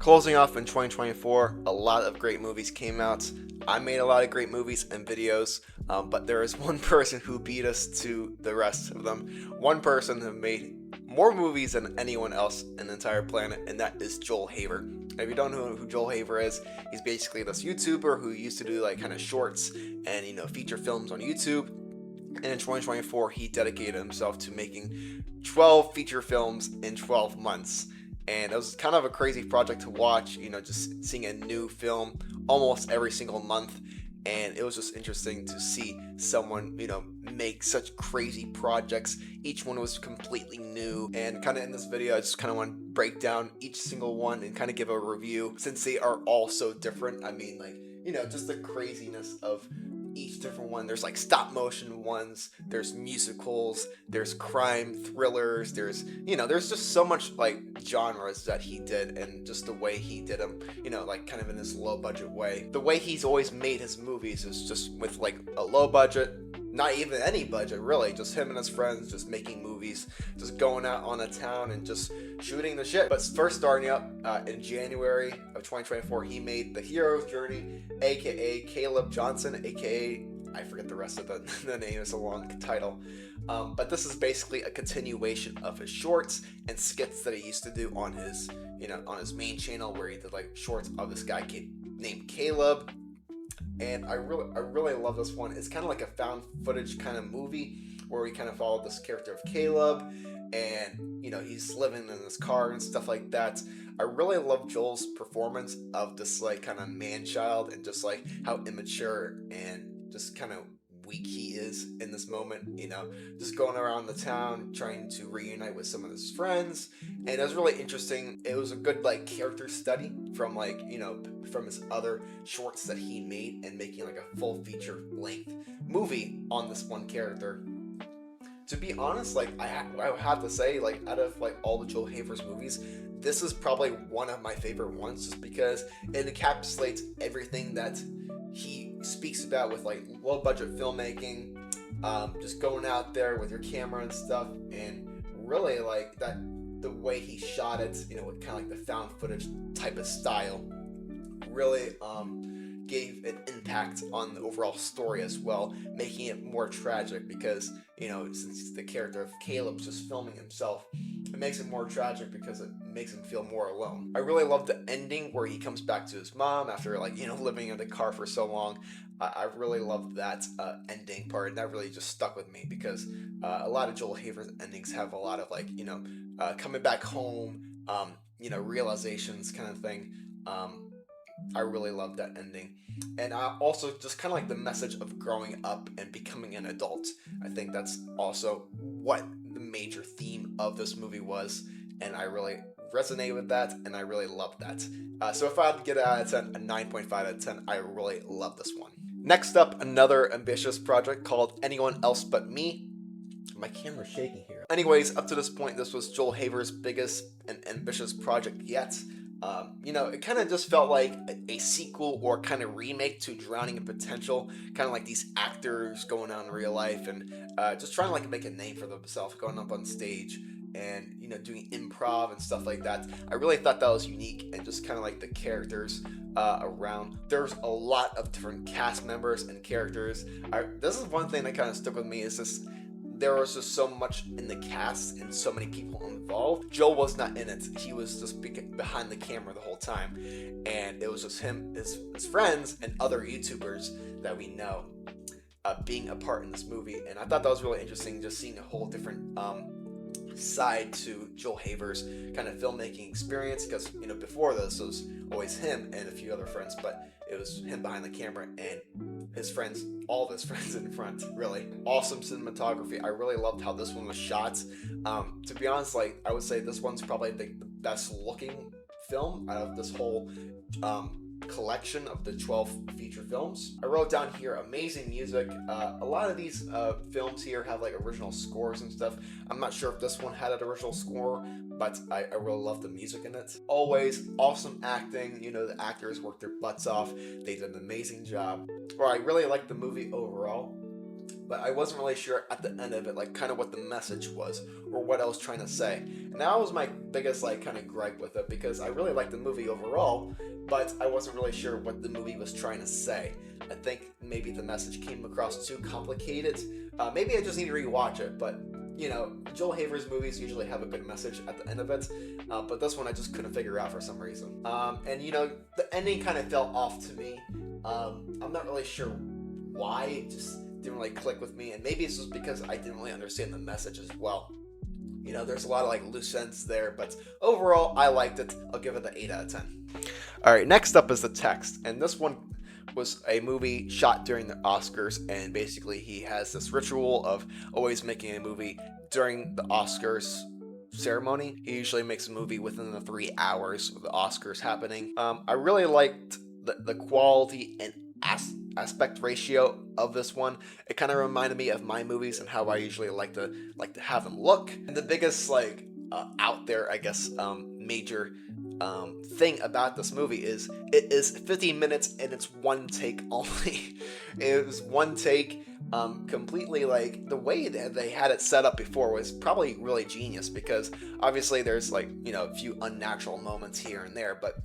Closing off in 2024, a lot of great movies came out. I made a lot of great movies and videos, but there is one person who beat us to the rest of them. One person who made more movies than anyone else in the entire planet, and that is Joel Haver. If you don't know who Joel Haver is, he's basically this YouTuber who used to do like kind of shorts and feature films on YouTube. And in 2024, he dedicated himself to making 12 feature films in 12 months. And it was kind of a crazy project to watch, just seeing a new film almost every single month. And it was just interesting to see someone, make such crazy projects. Each one was completely new. And kind of in this video, I just kind of want to break down each single one and kind of give a review since they are all so different. I mean, just the craziness of each different one. There's like stop motion ones, there's musicals, there's crime thrillers, there's just so much like genres that he did, and just the way he did them, kind of in this low budget way. The way he's always made his movies is just with like a low budget, not even any budget really, just him and his friends just making movies, just going out on a town and just shooting the shit. But first, starting up in January of 2024, he made The Hero's Journey, aka Caleb Johnson, aka I forget the rest of the name, it's a long title. But this is basically a continuation of his shorts and skits that he used to do on his on his main channel, where he did like shorts of this guy named Caleb. And I really love this one. It's kind of like a found footage kind of movie where we kind of follow this character of Caleb, and he's living in this car and stuff like that. I really love Joel's performance of this like kind of man-child, and just like how immature and just kind of weak he is in this moment, just going around the town trying to reunite with some of his friends. And it was really interesting. It was a good like character study from from his other shorts that he made, and making like a full feature length movie on this one character. To be honest, I would have to say, out of all the Joel Haver's movies, this is probably one of my favorite ones, just because it encapsulates everything that he speaks about with low budget filmmaking, just going out there with your camera and stuff, and really the way he shot it, with kind of the found footage type of style, really gave an impact on the overall story as well, making it more tragic because, since the character of Caleb's just filming himself, it makes it more tragic because it makes him feel more alone. I really love the ending where he comes back to his mom after living in the car for so long. I really loved that ending part, and that really just stuck with me because a lot of Joel Haver's endings have a lot of coming back home, realizations kind of thing. I really love that ending. And I also just kind of the message of growing up and becoming an adult. I think that's also what the major theme of this movie was, and I really resonate with that, and I really love that. So if I had to get it out of 10, a 9.5 out of 10, I really love this one. Next up, another ambitious project called Anyone Else But Me. My camera's shaking here. Anyways, up to this point, this was Joel Haver's biggest and ambitious project yet. It kind of just felt like a sequel or kind of remake to Drowning in Potential, kind of like these actors going out in real life and just trying to make a name for themselves, going up on stage and doing improv and stuff like that. I really thought that was unique, and just kind of the characters around. There's a lot of different cast members and characters. This is one thing that kind of stuck with me, is just there was just so much in the cast and so many people involved. Joel was not in it. He was just behind the camera the whole time. And it was just him, his friends, and other YouTubers that we know being a part in this movie. And I thought that was really interesting, just seeing a whole different side to Joel Haver's kind of filmmaking experience. Because, before this, it was always him and a few other friends, but it was him behind the camera and his friends, all of his friends in front. Really awesome cinematography. I really loved how this one was shot. To be honest, I would say this one's probably the best looking film out of this whole collection of the 12 feature films. I wrote down here amazing music. A lot of these films here have original scores and stuff. I'm not sure if this one had an original score, but I really love the music in it. Always awesome acting. The actors worked their butts off. They did an amazing job. Well, I really liked the movie overall. but I wasn't really sure at the end of it, like kind of what the message was or what I was trying to say. And that was my biggest like kind of gripe with it, because I really liked the movie overall, but I wasn't really sure what the movie was trying to say. I think maybe the message came across too complicated. Maybe I just need to rewatch it, but you know, Joel Haver's movies usually have a good message at the end of it, but this one I just couldn't figure out for some reason. And you know, the ending kind of fell off to me. I'm not really sure why. It just didn't really click with me, and maybe it's just because I didn't really understand the message as well. You know, there's a lot of like loose ends there, but overall I liked it. I'll give it an 8 out of 10. Alright, next up is The Text, and this one was a movie shot during the Oscars, and basically he has this ritual of always making a movie during the Oscars ceremony. He usually makes a movie within the 3 hours of the Oscars happening. I really liked the quality and aspect ratio of this one. It kind of reminded me of my movies and how I usually like to have them look. And the biggest like out there, I guess, major thing about this movie is it is 15 minutes and it's one take only. It was one take. Completely, like the way that they had it set up before was probably really genius, because obviously there's like, you know, a few unnatural moments here and there, but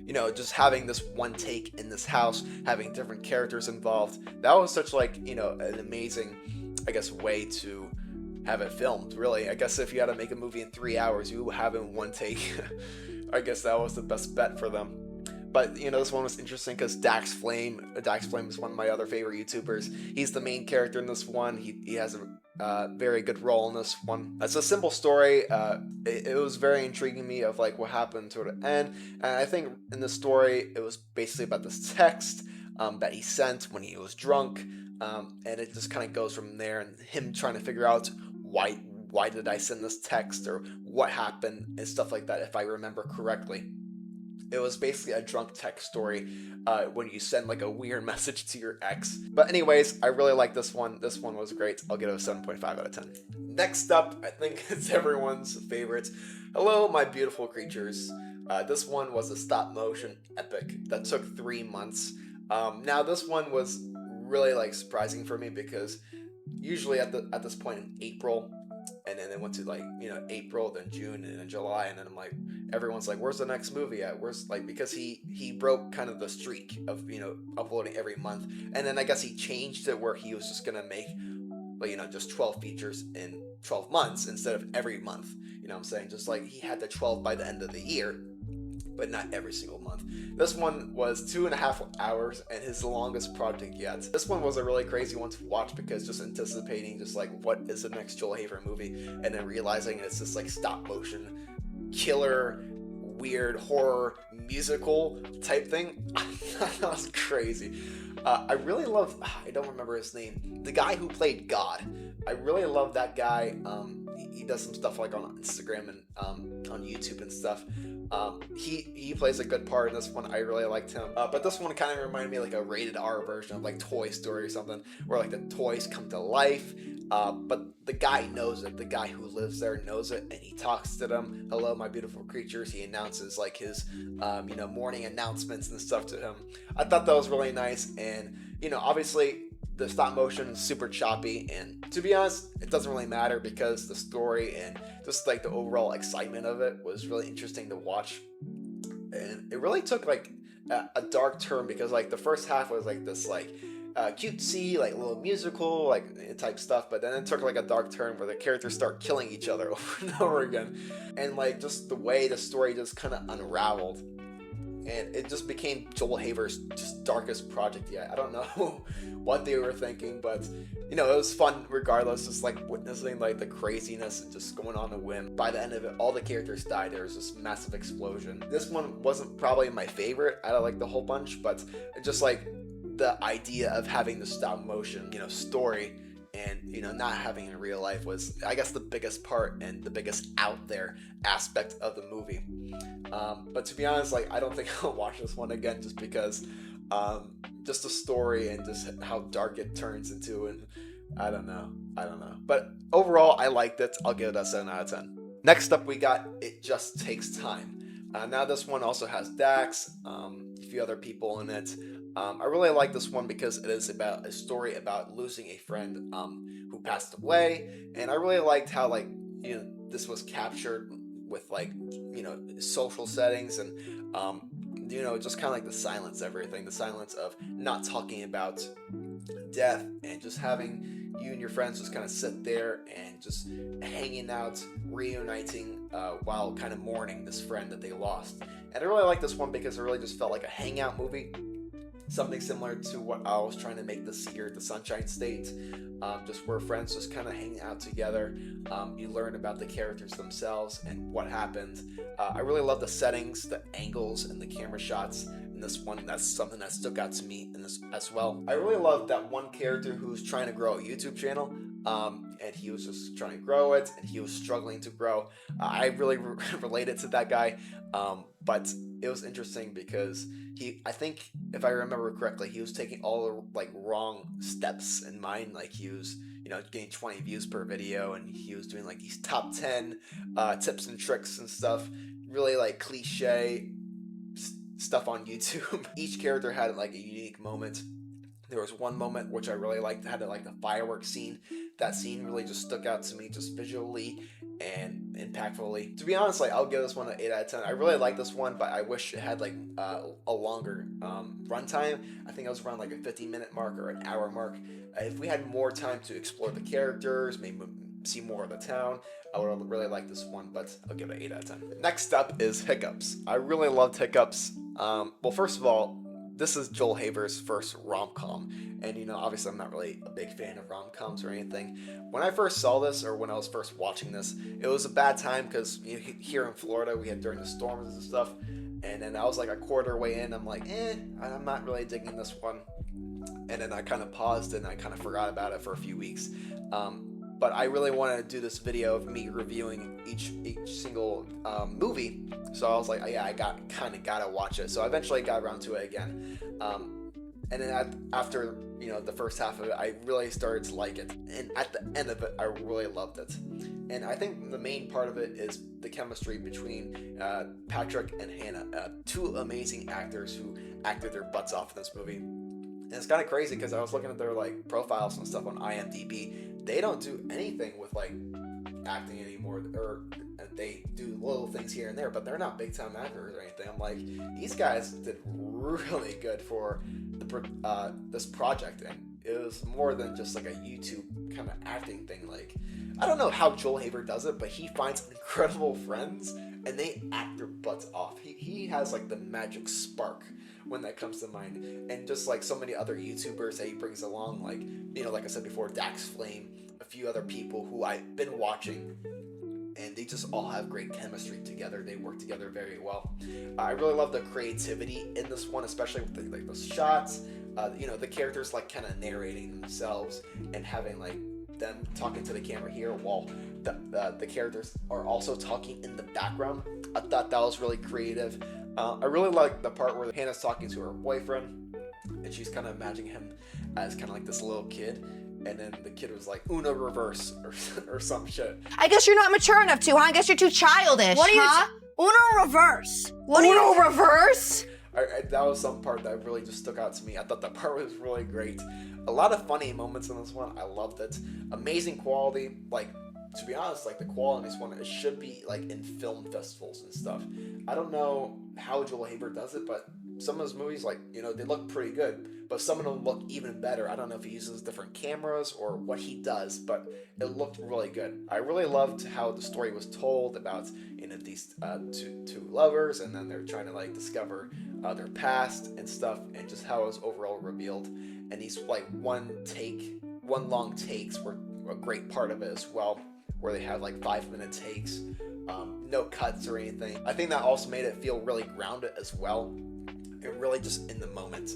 you know, just having this one take in this house, having different characters involved, that was such like, you know, an amazing, I guess, way to have it filmed. Really, I guess if you had to make a movie in 3 hours, you have it in one take. I guess that was the best bet for them. But, you know, this one was interesting because Dax Flame is one of my other favorite YouTubers. He's the main character in this one. He has a very good role in this one. It's a simple story. It was very intriguing me of like what happened toward the end. And I think in the story, it was basically about this text that he sent when he was drunk. And it just kind of goes from there, and him trying to figure out why did I send this text, or what happened and stuff like that, if I remember correctly. It was basically a drunk text story when you send like a weird message to your ex. But anyways, I really like this one. This one was great. I'll give it a 7.5 out of 10. Next up, I think it's everyone's favorite. Hello, my beautiful creatures. This one was a stop motion epic that took 3 months. Now this one was really like surprising for me, because usually at this point in April, and then it went to like, you know, April, then June, and then July, and then I'm like, everyone's like, where's the next movie at? Where's, like, because he broke kind of the streak of, you know, uploading every month, and then I guess he changed it where he was just gonna make, like, you know, just 12 features in 12 months instead of every month. You know what I'm saying? Just like he had the 12 by the end of the year, but not every single month. This one was 2.5 hours and his longest project yet. This one was a really crazy one to watch, because just anticipating just like what is the next Joel Haver movie, and then realizing it's this like stop motion killer weird horror musical type thing. That was crazy. I really love, I don't remember his name, the guy who played God. I really love that guy. He does some stuff like on Instagram and on YouTube and stuff. He plays a good part in this one. I really liked him. But this one kind of reminded me of like a rated R version of like Toy Story or something, where like the toys come to life. But the guy knows it. The guy who lives there knows it, and he talks to them. Hello, my beautiful creatures. He announces like his, you know, morning announcements and stuff to him. I thought that was really nice, and you know, obviously the stop motion is super choppy, and to be honest, it doesn't really matter, because the story and just like the overall excitement of it was really interesting to watch. And it really took like a dark turn, because like the first half was like this like cutesy like little musical like type stuff, but then it took like a dark turn where the characters start killing each other over and over again, and like just the way the story just kind of unraveled, and it just became Joel Haver's just darkest project yet. I don't know what they were thinking, but you know, it was fun regardless, just like witnessing like the craziness and just going on a whim. By the end of it, all the characters died. There was this massive explosion. This one wasn't probably my favorite out of like the whole bunch, but just like the idea of having the stop motion, you know, story, and you know, not having it in real life was, I guess, the biggest part and the biggest out there aspect of the movie. But to be honest, like I don't think I'll watch this one again, just because just the story and just how dark it turns into, and I don't know. But overall, I liked it. I'll give it a 7 out of 10. Next up, we got It Just Takes Time. Now this one also has Dax, a few other people in it. I really like this one because it is about a story about losing a friend who passed away, and I really liked how like this was captured with like social settings and just kind of like the silence, everything, the silence of not talking about death and just having you and your friends just kind of sit there and just hanging out, reuniting while kind of mourning this friend that they lost. And I really like this one because it really just felt like a hangout movie, something similar to what I was trying to make this year, the Sunshine State, just where friends just kind of hang out together. You learn about the characters themselves and what happened. I really love the settings, the angles, and the camera shots in this one. That's something that stuck out to me in this as well. I really love that one character who's trying to grow a YouTube channel. And he was just trying to grow it, and he was struggling to grow. I really related to that guy, but it was interesting because I think if I remember correctly, he was taking all the like wrong steps in mind. Like he was, getting 20 views per video, and he was doing like these top 10 tips and tricks and stuff. Really like cliche stuff on YouTube. Each character had like a unique moment. There was one moment which I really liked, had like the fireworks scene. That scene really just stuck out to me, just visually and impactfully. To be honest, like I'll give this one an 8 out of 10. I really like this one, but I wish it had like a longer runtime. I think it was around like a 50-minute mark or an hour mark. If we had more time to explore the characters, maybe see more of the town, I would really like this one, but I'll give it an 8 out of 10. Next up is Hiccups. I really loved Hiccups. Well, first of all, this is Joel Haver's first rom-com, and obviously I'm not really a big fan of rom-coms or anything. When I first saw this, or when I was first watching this, it was a bad time because here in Florida we had during the storms and stuff, and then I was like a quarter way in, I'm like, I'm not really digging this one, and then I kind of paused and I kind of forgot about it for a few weeks. But I really wanted to do this video of me reviewing each single movie, so I was like, yeah, I gotta watch it. So I eventually got around to it again, and then after the first half of it, I really started to like it, and at the end of it, I really loved it. And I think the main part of it is the chemistry between Patrick and Hannah, two amazing actors who acted their butts off in this movie. And it's kind of crazy because I was looking at their like profiles and stuff on IMDb. They don't do anything with like acting anymore, or they do little things here and there, but they're not big time actors or anything. I'm like, these guys did really good for this project, and it was more than just like a YouTube kind of acting thing. Like, I don't know how Joel Haver does it, but he finds incredible friends and they act their butts off. He has like the magic spark when that comes to mind, and just like so many other YouTubers that he brings along, like like I said before, Dax Flame, a few other people who I've been watching, and they just all have great chemistry together. They work together very well. I really love the creativity in this one, especially with like those shots. The characters like kind of narrating themselves and having like them talking to the camera here while the characters are also talking in the background. I thought that was really creative. I really like the part where Hannah's talking to her boyfriend, and she's kind of imagining him as kind of like this little kid, and then the kid was like Uno reverse or some shit. I guess you're not mature enough to, huh? I guess you're too childish. What are you? Huh? Uno reverse. Uno reverse? That was some part that really just stuck out to me. I thought that part was really great. A lot of funny moments in this one. I loved it. Amazing quality. Like, to be honest, like the quality in this one, it should be like in film festivals and stuff. I don't know how Joel Haver does it, but some of his movies, like, they look pretty good, but some of them look even better. I don't know if he uses different cameras or what he does, but it looked really good. I really loved how the story was told about, these two lovers, and then they're trying to like discover their past and stuff, and just how it was overall revealed. And these like one long takes were a great part of it as well, where they had like 5-minute takes, no cuts or anything. I think that also made it feel really grounded as well, and really just in the moment.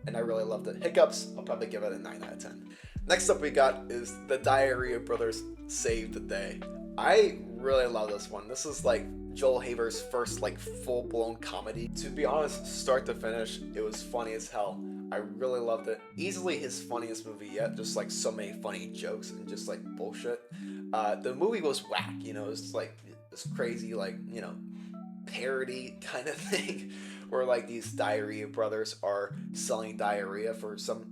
And I really loved it. Hiccups, I'll probably give it a 9 out of 10. Next up we got is the Diarrhea Brothers Save the Day. I really love this one. This is like Joel Haver's first like full-blown comedy. To be honest, start to finish, it was funny as hell. I really loved it. Easily his funniest movie yet. Just like so many funny jokes and just like bullshit. The movie was whack, it's like this crazy like, parody kind of thing. where like these Diarrhea brothers are selling diarrhea for some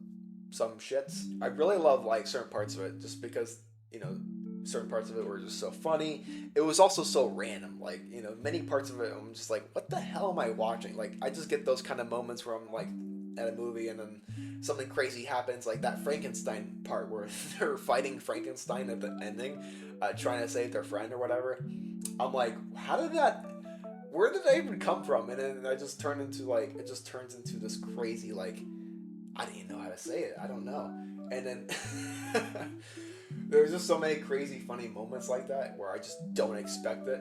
shits. I really love like certain parts of it just because, you know, certain parts of it were just so funny. It was also so random. Like, you know, many parts of it I'm just like, what the hell am I watching? Like, I just get those kind of moments where I'm like at a movie and then something crazy happens, like that Frankenstein part where they're fighting Frankenstein at the ending, trying to save their friend or whatever. I'm like, how did that? Where did that even come from? And then I just turned into like, it just turns into this crazy like, I don't even know how to say it. I don't know. And then there's just so many crazy, funny moments like that where I just don't expect it.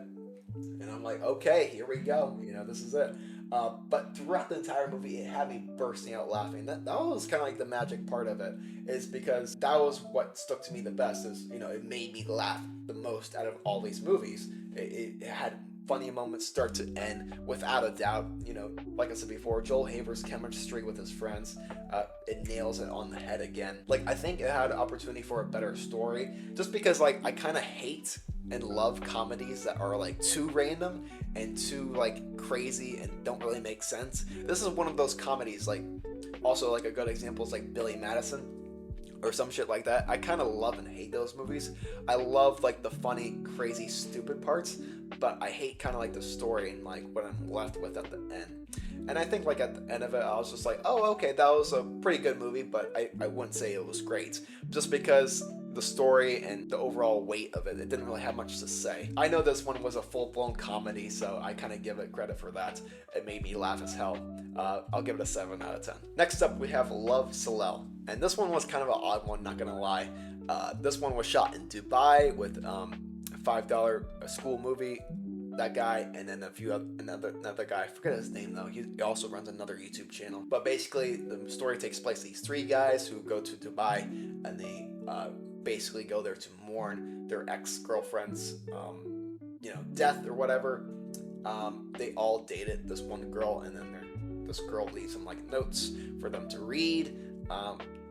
And I'm like, okay, here we go. You know, this is it. But throughout the entire movie, it had me bursting out laughing. That was kind of like the magic part of it, is because that was what stuck to me the best. Is, you know, it made me laugh the most out of all these movies. It had funny moments start to end, without a doubt. You know, like I said before, Joel Haver's chemistry with his friends, it nails it on the head again. Like, I think it had an opportunity for a better story, just because like I kind of hate and love comedies that are like too random and too like crazy and don't really make sense. This is one of those comedies. Like, also like a good example is like Billy Madison or some shit like that. I kind of love and hate those movies. I love like the funny, crazy, stupid parts, but I hate kind of like the story and like what I'm left with at the end. And I think like at the end of it, I was just like, oh, okay, that was a pretty good movie, but I wouldn't say it was great, just because the story and the overall weight of it didn't really have much to say. I know this one was a full-blown comedy, so I kind of give it credit for that. It made me laugh as hell. I'll give it a 7 out of 10. Next up, we have Love, Celeste. And this one was kind of an odd one, not gonna lie. This one was shot in Dubai with a $5 school movie. That guy, and then another guy, I forget his name though. He also runs another YouTube channel. But basically, the story takes place these 3 guys who go to Dubai, and they basically go there to mourn their ex-girlfriend's, death or whatever. They all dated this one girl, and then this girl leaves them like notes for them to read.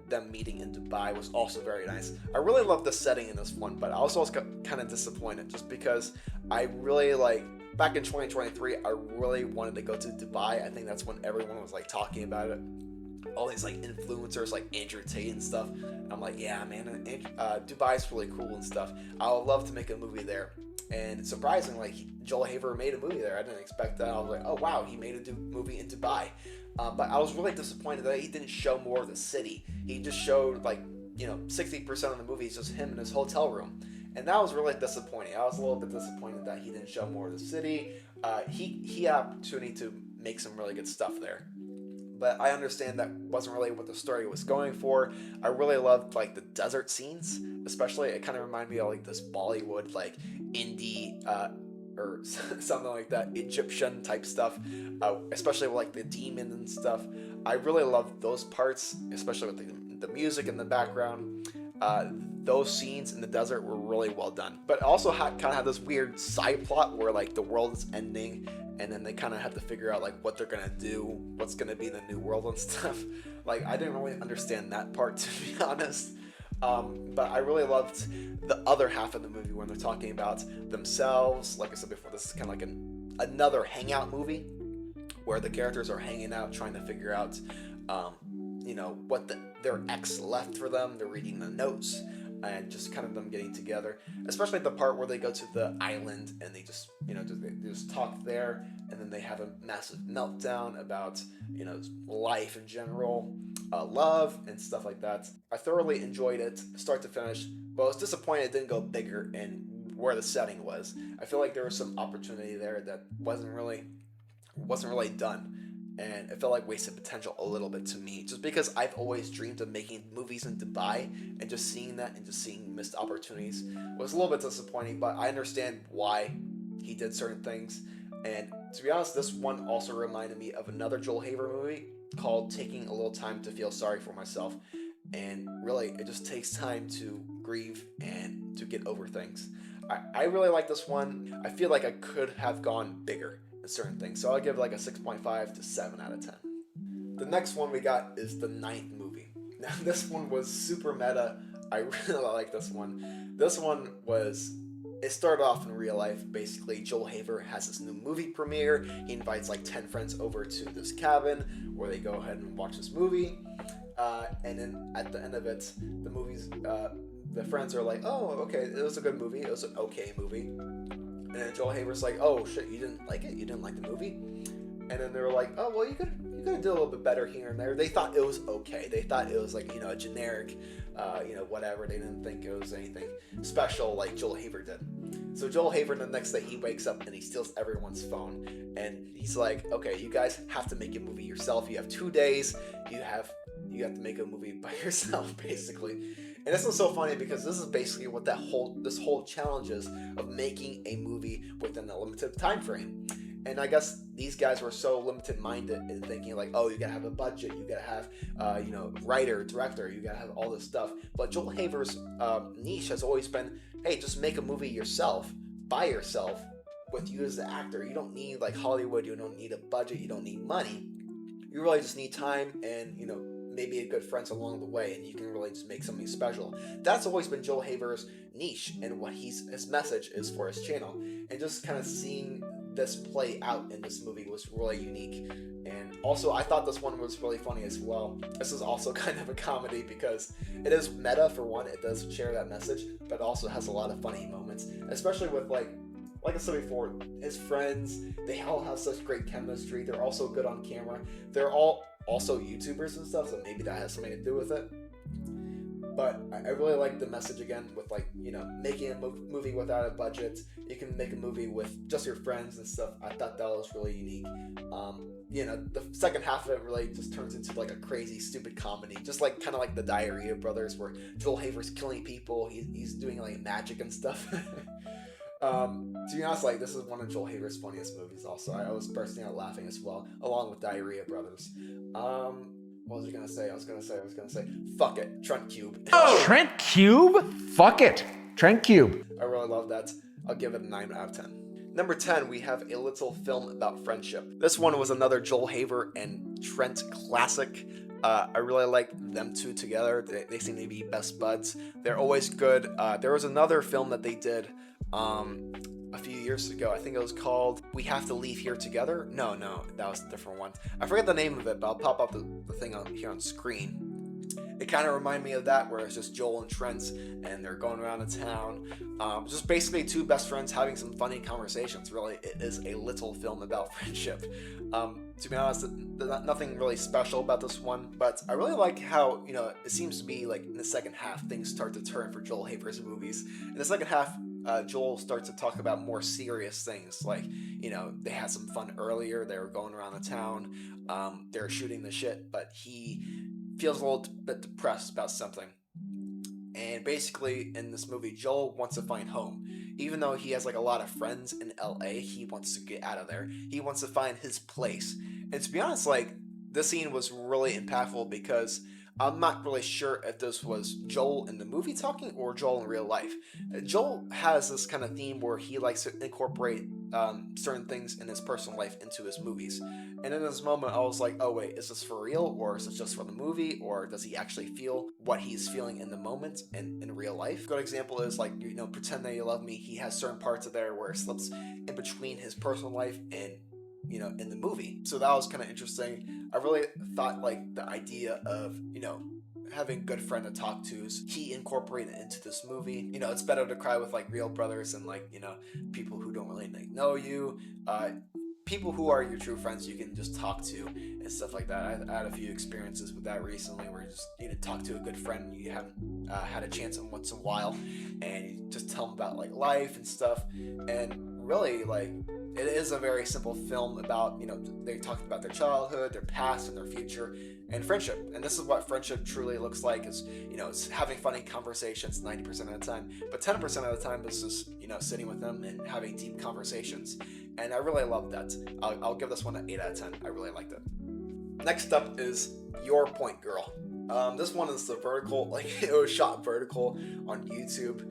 Them meeting in Dubai was also very nice. I really love the setting in this one, but I also was kind of disappointed just because I really back in 2023, I really wanted to go to Dubai. I think that's when everyone was like talking about it. All these like influencers like Andrew Tate and stuff. I'm like, yeah, man, Dubai's really cool and stuff. I would love to make a movie there. And surprisingly, Joel Haver made a movie there. I didn't expect that. I was like, oh wow, he made a movie in Dubai. But I was really disappointed that he didn't show more of the city. He just showed 60% of the movie is just him in his hotel room. And that was really disappointing. I was a little bit disappointed that he didn't show more of the city. He had opportunity to make some really good stuff there. But I understand that wasn't really what the story was going for. I really loved like the desert scenes, especially. It kind of reminded me of like this Bollywood like indie or something like that, Egyptian type stuff, especially with like the demons and stuff. I really loved those parts, especially with the music in the background. Those scenes in the desert were really well done, but also kind of had this weird side plot where like the world is ending, and then they kind of have to figure out like what they're gonna do, what's gonna be the new world and stuff. Like, I didn't really understand that part, to be honest. But I really loved the other half of the movie when they're talking about themselves. Like I said before, this is kind of like another hangout movie where the characters are hanging out, trying to figure out, what their ex left for them. They're reading the notes and just kind of them getting together. Especially the part where they go to the island and they just, they just talk there, and then they have a massive meltdown about, life in general. Love and stuff like that. I thoroughly enjoyed it, start to finish, but I was disappointed it didn't go bigger in where the setting was. I feel like there was some opportunity there that wasn't really done, and it felt like wasted potential a little bit to me, just because I've always dreamed of making movies in Dubai, and just seeing that and just seeing missed opportunities was a little bit disappointing. But I understand why he did certain things, and to be honest, this one also reminded me of another Joel Haver movie called Taking a Little Time to Feel Sorry for Myself. And really, it just takes time to grieve and to get over things. I really like this one. I feel like I could have gone bigger in certain things, so I'll give it like a 6.5 to 7 out of 10. The next one we got is the 9th movie. Now, this one was super meta. I really like this one. This one was it started off in real life. Basically, Joel Haver has this new movie premiere. He invites like 10 friends over to this cabin where they go ahead and watch this movie. And then at the end of it, the friends are like, oh, okay, it was a good movie. It was an okay movie. And then Joel Haver's like, oh shit, you didn't like it? You didn't like the movie? And then they were like, oh, well, you could do a little bit better here and there. They thought it was okay. They thought it was like, a generic, whatever. They didn't think it was anything special like Joel Haver did. So Joel Haver, the next day, he wakes up and he steals everyone's phone. And he's like, okay, you guys have to make a movie yourself. You have 2 days. You have to make a movie by yourself, basically. And this is so funny because this is basically what this whole challenge is, of making a movie within a limited time frame. And I guess these guys were so limited-minded in thinking like, oh, you gotta have a budget, you gotta have, writer, director, you gotta have all this stuff. But Joel Haver's niche has always been, hey, just make a movie yourself, by yourself, with you as the actor. You don't need like Hollywood, you don't need a budget, you don't need money. You really just need time and, maybe a good friends along the way, and you can really just make something special. That's always been Joel Haver's niche and what his message is for his channel. And just kind of seeing this play out in this movie was really unique. And also, I thought this one was really funny as well. This is also kind of a comedy because it is meta for one. It does share that message, but it also has a lot of funny moments, especially with like I said before, his friends. They all have such great chemistry. They're also good on camera. They're all also YouTubers and stuff, so maybe that has something to do with it. But I really like the message again with making a movie without a budget. You can make a movie with just your friends and stuff. I thought that was really unique. The second half of it really just turns into like a crazy, stupid comedy, just like kind of like the Diarrhea brothers, where Joel Haver's killing people. He's doing like magic and stuff. To be honest, like this is one of Joel Haver's funniest movies. Also, I was bursting out laughing as well, along with Diarrhea brothers. What was I gonna say? I was gonna say, fuck it, Trent Cube. Oh! Trent Cube? Fuck it, Trent Cube. I really love that. I'll give it a 9 out of 10. Number 10, we have a little film about friendship. This one was another Joel Haver and Trent classic. I really like them two together. They seem to be best buds. They're always good. There was another film that they did a few years ago. I think it was called We Have to Leave Here Together. No, that was a different one. I forget the name of it, but I'll pop up the thing here on screen. It kind of reminded me of that, where it's just Joel and Trent, and they're going around the town. Just basically two best friends having some funny conversations. Really, it is a little film about friendship. To be honest, nothing really special about this one, but I really like how, it seems to be like in the second half, things start to turn for Joel Haver's movies. In the second half, Joel starts to talk about more serious things, like, they had some fun earlier, they were going around the town, they were shooting the shit, but he feels a little bit depressed about something. And basically, in this movie, Joel wants to find home. Even though he has like a lot of friends in LA, he wants to get out of there. He wants to find his place. And to be honest, like, this scene was really impactful because I'm not really sure if this was Joel in the movie talking or Joel in real life. Joel has this kind of theme where he likes to incorporate certain things in his personal life into his movies. And in this moment, I was like, oh wait, is this for real? Or is this just for the movie? Or does he actually feel what he's feeling in the moment and in real life? A good example is like, Pretend That You Love Me. He has certain parts of there where it slips in between his personal life and in the movie. So that was kind of interesting. I really thought like the idea of, having a good friend to talk to is he incorporated into this movie. It's better to cry with like real brothers and like, people who don't really know you, people who are your true friends you can just talk to and stuff like that. I had a few experiences with that recently where you just talk to a good friend you haven't had a chance in once in a while, and you just tell them about like life and stuff. And really, like, it is a very simple film about, they talked about their childhood, their past, and their future, and friendship. And this is what friendship truly looks like, is, it's having funny conversations 90% of the time, but 10% of the time is just, sitting with them and having deep conversations. And I really love that. I'll give this one an 8 out of 10. I really liked it. Next up is Your Point Girl. This one is the vertical, like, it was shot vertical on YouTube.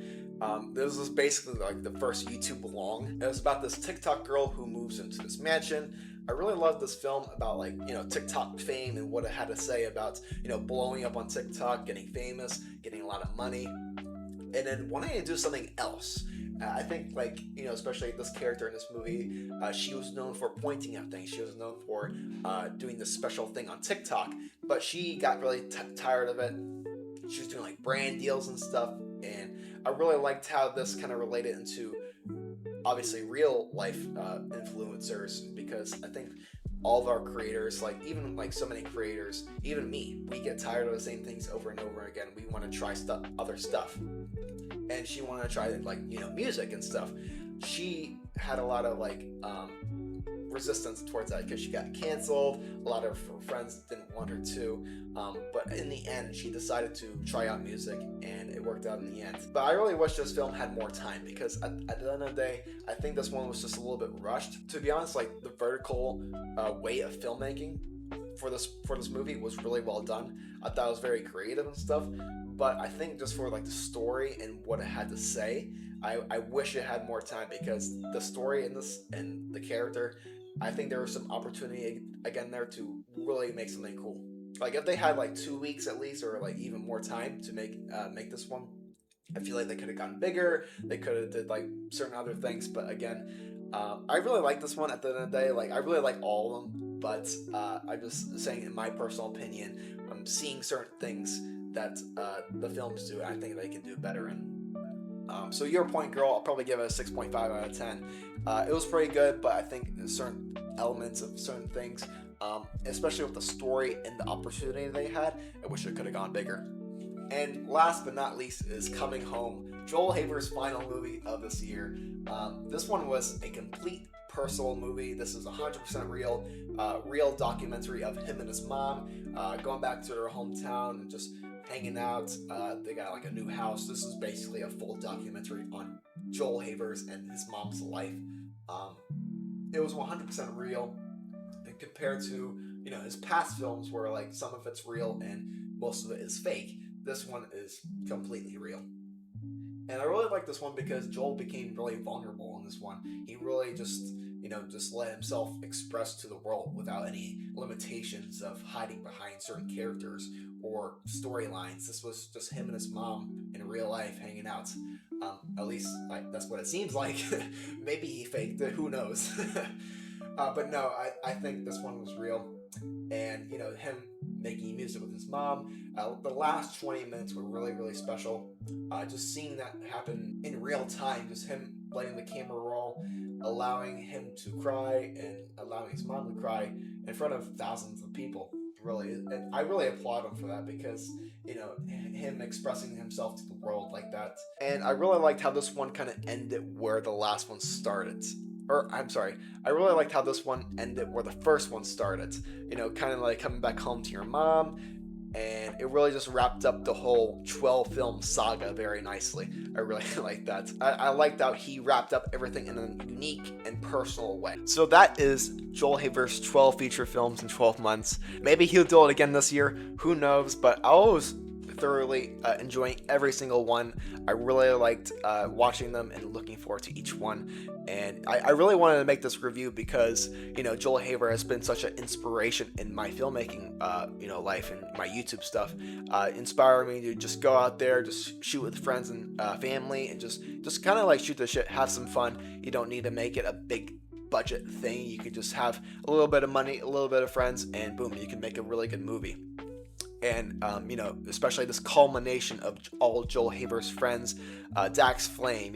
This was basically like the first YouTube long. It was about this TikTok girl who moves into this mansion. I really loved this film about like, TikTok fame and what it had to say about, blowing up on TikTok, getting famous, getting a lot of money, and then wanting to do something else. I think, like, especially this character in this movie, she was known for pointing at things. She was known for doing this special thing on TikTok, but she got really tired of it. She was doing like brand deals and stuff, and I really liked how this kind of related into obviously real life influencers, because I think all of our creators, like even like so many creators, even me, we get tired of the same things over and over again. We want to try other stuff, and she wanted to try like music and stuff. She had a lot of like resistance towards that because she got canceled. A lot of her friends didn't want her to, but in the end she decided to try out music, and it worked out in the end. But I really wish this film had more time, because at the end of the day, I think this one was just a little bit rushed. To be honest, like the vertical way of filmmaking for this movie was really well done. I thought it was very creative and stuff, but I think just for like the story and what it had to say, I wish it had more time, because the story in this and the character, I think there was some opportunity again there to really make something cool. Like if they had like 2 weeks at least, or like even more time to make this one, I feel like they could have gotten bigger. They could have did like certain other things. But again, I really like this one. At the end of the day, like I really like all of them. But I'm just saying, in my personal opinion, I'm seeing certain things that the films do, and I think they can do better in. So Your Point Girl, I'll probably give it a 6.5 out of 10. It was pretty good, but I think certain elements of certain things, especially with the story and the opportunity they had, I wish it could have gone bigger. And last but not least is Coming Home, Joel Haver's final movie of this year. This one was a complete personal movie. This is 100% real documentary of him and his mom going back to their hometown and just hanging out. They got like a new house. This is basically a full documentary on Joel Haver's and his mom's life. It was 100% real, and compared to his past films where like some of it's real and most of it is fake, this one is completely real. And I really like this one because Joel became really vulnerable in this one. He really just let himself express to the world without any limitations of hiding behind certain characters or storylines. This was just him and his mom in real life hanging out. At least that's what it seems like. Maybe he faked it, who knows. But no, I think this one was real. And him making music with his mom, the last 20 minutes were really, really special. Just seeing that happen in real time, just him letting the camera roll, allowing him to cry and allowing his mom to cry in front of thousands of people. Really, and I really applaud him for that, because him expressing himself to the world like that. And I really liked how this one kind of ended where the last one started. Or I'm sorry, I really liked how this one ended where the first one started. Kind of like coming back home to your mom, and it really just wrapped up the whole 12 film saga very nicely. I really like that. I liked how he wrapped up everything in a unique and personal way. So that is Joel Haver's 12 feature films in 12 months. Maybe he'll do it again this year, who knows, but I was thoroughly enjoying every single one. I really liked watching them and looking forward to each one. And I really wanted to make this review because Joel Haver has been such an inspiration in my filmmaking life and my YouTube stuff, inspiring me to just go out there, just shoot with friends and family, and just kind of like shoot the shit, have some fun. You don't need to make it a big budget thing. You could just have a little bit of money, a little bit of friends, and boom, you can make a really good movie. And, especially this culmination of all Joel Haver's friends, Dax Flame,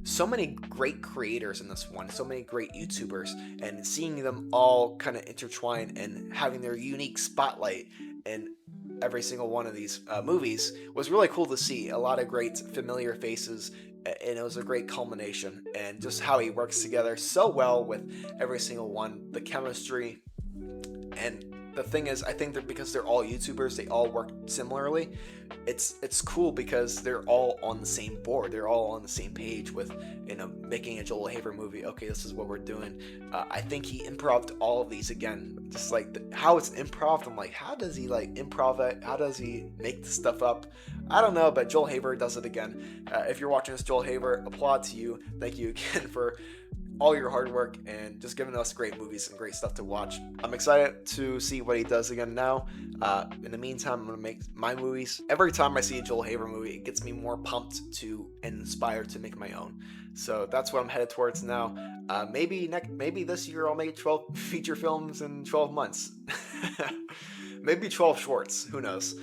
so many great creators in this one, so many great YouTubers, and seeing them all kind of intertwine and having their unique spotlight in every single one of these movies was really cool to see. A lot of great familiar faces, and it was a great culmination, and just how he works together so well with every single one, the chemistry. And the thing is, I think that because they're all YouTubers, they all work similarly. It's cool because they're all on the same board. They're all on the same page with, making a Joel Haver movie. Okay, this is what we're doing. I think he improv'd all of these again. Just like how it's improv. I'm like, how does he improv it? How does he make this stuff up? I don't know, but Joel Haver does it again. If you're watching this, Joel Haver, applaud to you. Thank you again for all your hard work and just giving us great movies and great stuff to watch. I'm excited to see what he does again now. In the meantime, I'm going to make my movies. Every time I see a Joel Haver movie, it gets me more pumped to and inspired to make my own. So that's what I'm headed towards now. Maybe this year I'll make 12 feature films in 12 months. Maybe 12 shorts. Who knows?